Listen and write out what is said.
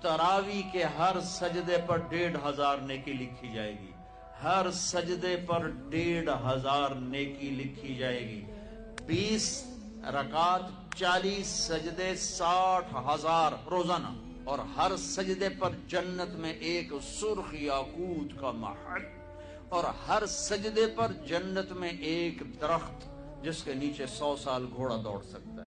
तरावी के हर सजदे पर 1500 नेकी लिखी जाएगी। हर सजदे पर 1500 नेकी लिखी जाएगी। 20 रकात 40 सजदे 60,000 रोजाना। और हर सजदे पर जन्नत में एक सुर्ख याकूत का महल, और हर सजदे पर जन्नत में एक दरख्त जिसके नीचे 100 साल घोड़ा दौड़ सकता है।